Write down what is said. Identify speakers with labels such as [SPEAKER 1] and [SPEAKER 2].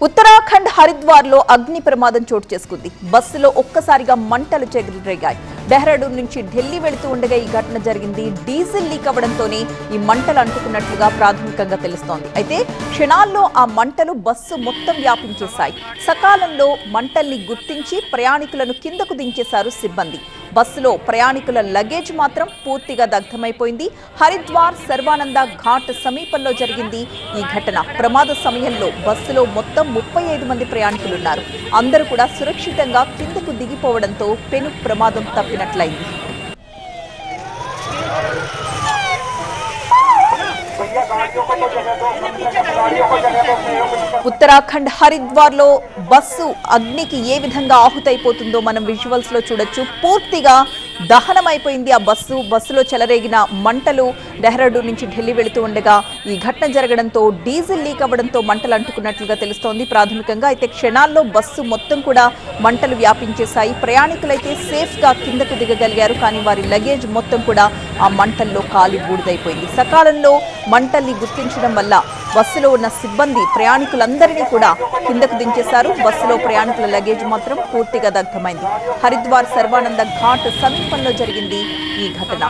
[SPEAKER 1] ఉత్తరాఖండ్ హరిద్వార్ లో అగ్ని ప్రమాదం చోటు చేసుకుంది. బస్సులో ఒక్కసారిగా మంటలు చెలరేగాయి. డెహ్రాడూన్ నుంచి ఢిల్లీ వెళుతూ ఉండగా ఈ ఘటన జరిగింది. డీజిల్ లీక్ అవ్వడంతోనే ఈ మంటలు అంటుకున్నట్లుగా ప్రాథమికంగా తెలుస్తోంది. అయితే క్షణాల్లో ఆ మంటలు బస్సు మొత్తం వ్యాపించేశాయి. సకాలంలో మంటల్ని గుర్తించి ప్రయాణికులను కిందకు దించేశారు సిబ్బంది. బస్సులో ప్రయాణికుల లగేజ్ మాత్రం పూర్తిగా దగ్ధమైపోయింది. హరిద్వార్ సర్వానంద ఘాట్ సమీపంలో జరిగింది ఈ ఘటన. ప్రమాద సమయంలో బస్సులో మొత్తం 35 మంది ప్రయాణికులున్నారు. అందరూ కూడా సురక్షితంగా కిందకు దిగిపోవడంతో పెను ప్రమాదం తప్పినట్లయింది. ఉత్తరాఖండ్ హరిద్వార్ లో బస్సు అగ్నికి ఏ విధంగా ఆహుతైపోతుందో మనం విజువల్స్ లో చూడొచ్చు. పూర్తిగా దహనమైపోయింది ఆ బస్సులో చెలరేగిన మంటలు. డెహ్రాడూన్ నుంచి ఢిల్లీ వెళుతూ ఉండగా ఈ ఘటన జరగడంతో డీజిల్ లీక్ అవ్వడంతో మంటలు అంటుకున్నట్లుగా తెలుస్తోంది ప్రాథమికంగా. అయితే క్షణాల్లో బస్సు మొత్తం కూడా మంటలు వ్యాపించేశాయి. ప్రయాణికులైతే సేఫ్ గా కిందకు దిగగలిగారు. కానీ వారి లగేజ్ మొత్తం కూడా ఆ మంటల్లో కాలి బూడిదైపోయింది. సకాలంలో మంటల్ని గుర్తించడం వల్ల బస్సులో ఉన్న సిబ్బంది ప్రయాణికులందరినీ కూడా కిందకు దించేశారు. బస్సులో ప్రయాణికుల లగేజ్ మాత్రం పూర్తిగా దగ్ధమైంది. హరిద్వార్ సర్వానంద ఘాట్ సమీపంలో జరిగింది ఈ ఘటన.